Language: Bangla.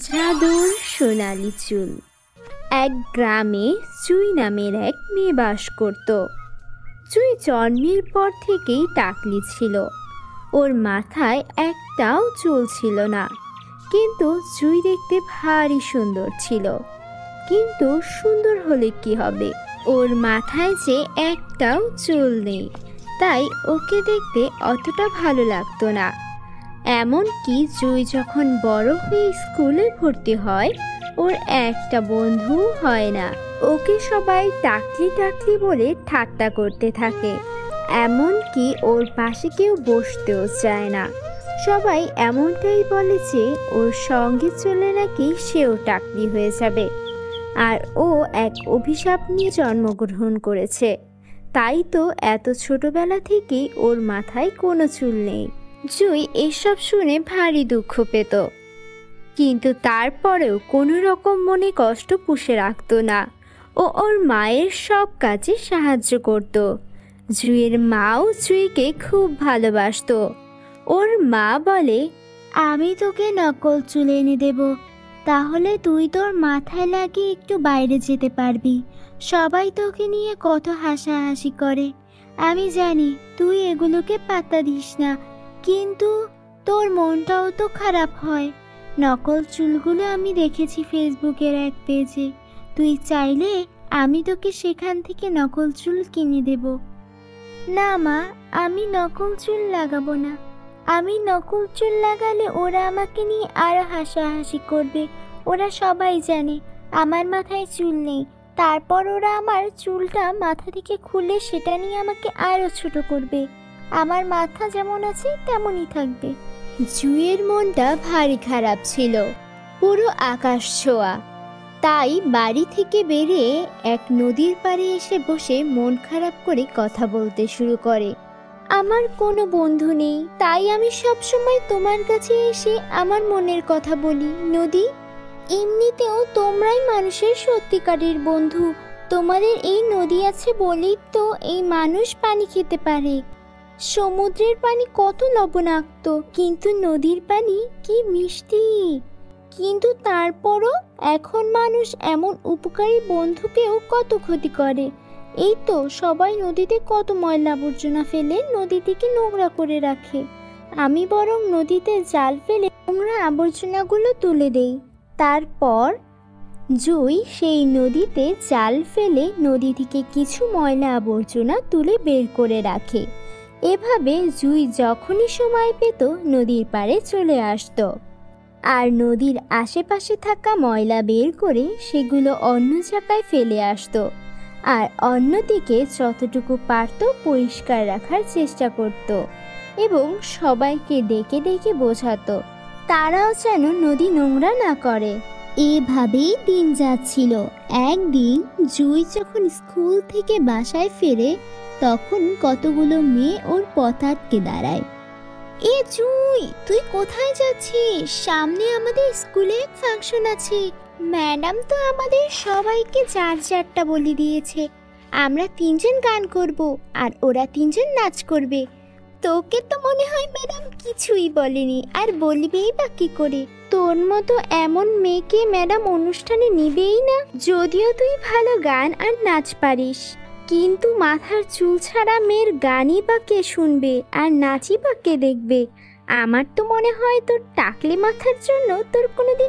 জাদুর সোনালি চুল। এক গ্রামে জুই নামের এক মেয়ে বাস করত। জুই জন্মের পর থেকেই টাকলি ছিল। ওর মাথায় একটাও চুল ছিল না, কিন্তু জুই দেখতে ভারী সুন্দর ছিল। কিন্তু সুন্দর হলে কি হবে, ওর মাথায় যে একটাও চুল নেই, তাই ওকে দেখতে অতটা ভালো লাগতো না। এমনকি জুই যখন বড় হয়ে স্কুলে ভর্তি হয়, ওর একটা বন্ধু হয় না। ওকে সবাই টাকলি টাকলি বলে ঠাট্টা করতে থাকে। এমনকি ওর পাশে কেউ বসতেও চায় না। সবাই এমনটাই বলে যে ওর সঙ্গে চলে নাকি সেও টাকলি হয়ে যাবে। আর ও এক অভিশাপ নিয়ে জন্মগ্রহণ করেছে, তাই তো এত ছোটবেলা থেকেই ওর মাথায় কোনো চুল নেই। জুই এসব শুনে ভারী দুঃখ পেত, কিন্তু তারপরেও কোনো রকম মনে কষ্ট পুষে রাখতো না। ও ওর মায়ের সব কাজে সাহায্য করত। জুইয়ের মাও জুইকে খুব ভালোবাসতো। ওর মা বলে, আমি তোকে নকল চুল এনে দেব, তাহলে তুই তোর মাথায় লাগিয়ে একটু বাইরে যেতে পারবি। সবাই তোকে নিয়ে কত হাসাহাসি করে। আমি জানি তুই এগুলোকে পাত্তা দিস না, কিন্তু তোর মনটাও তো খারাপ হয়। নকল চুলগুলো আমি দেখেছি ফেসবুকের এক পেজে। তুই চাইলে আমি তোকে সেখান থেকে নকল চুল কিনে দেব। না মা, আমি নকল চুল লাগাবো না। আমি নকল চুল লাগালে ওরা আমাকে নিয়ে আরো হাসাহাসি করবে। ওরা সবাই জানে আমার মাথায় চুল নেই, তারপর ওরা আমার চুলটা মাথা থেকে খুলে সেটা নিয়ে আমাকে আরো ছোট করবে। আমার মাথা যেমন আছে তেমনই থাকবে। জুইয়ের মনটা ভারী খারাপ ছিল, পুরো আকাশ ছোঁয়া। তাই বাড়ি থেকে বেরিয়ে এক নদীর পাড়ে এসে বসে মন খারাপ করে কথা বলতে শুরু করে। আমার কোনো বন্ধু নেই, তাই আমি সব সময় তোমার কাছে এসে আমার মনের কথা বলি। নদী, এমনিতেও তোমরাই মানুষের সত্যিকারের বন্ধু। তোমাদের এই নদী আছে বলেই তো এই মানুষ পানি খেতে পারে। সমুদ্রের পানি কত লবণাক্ত, কিন্তু নদীর পানি কি মিষ্টি। কিন্তু তারপরও এখন মানুষ এমন উপকারী বন্ধুকেও কত ক্ষতি করে। এই তো সবাই নদীতে কত ময়লা আবর্জনা ফেলে নদীটিকে নোংরা করে রাখে। আমি বরং নদীতে জাল ফেলে নোংরা আবর্জনাগুলো তুলে দেই। তারপর জুই সেই নদীতে জাল ফেলে নদী থেকে কিছু ময়লা আবর্জনা তুলে বের করে রাখে। এভাবে জুই যখনই সময় পেত নদীর পাড়ে চলে আসতো, আর নদীর আশেপাশে থাকা ময়লা বের করে সেগুলো অন্য জায়গায় ফেলে আসতো। আর অন্যদিকে যতটুকু পারত পরিষ্কার রাখার চেষ্টা করত এবং সবাইকে ডেকে ডেকে বোঝাতো তারাও যেন নদী নোংরা না করে। এভাবেই দিন যাচ্ছিল। একদিন জুই যখন স্কুল থেকে বাসায় ফেরে, তখন কতগুলো মেয়ে ওর পথ আটকে দাঁড়ায়। এ জুই, তুই কোথায় যাচ্ছিস? সামনে আমাদের স্কুলে এক ফাংশন আছে। ম্যাডাম তো আমাদের সবাইকে যার যারটা বলে দিয়েছে। আমরা 3জন গান করব আর ওরা 3জন নাচ করবে। তোকে তো মনে হয় ম্যাডাম কিছুই বলেনি, আর বলবেই বা কি করে? তোর মতো এমন মেয়েকে ম্যাডাম অনুষ্ঠানে নিবেই না। যদিও তুই ভালো গান আর নাচ পারিস, কিন্তু মাথার চুল ছাড়া মেয়ের গানই বা কে শুনবে আর নাচই বা কে দেখবে? আমার তো মনে হয় তোর টাকলি মাথার জন্য তোর কোনোদিন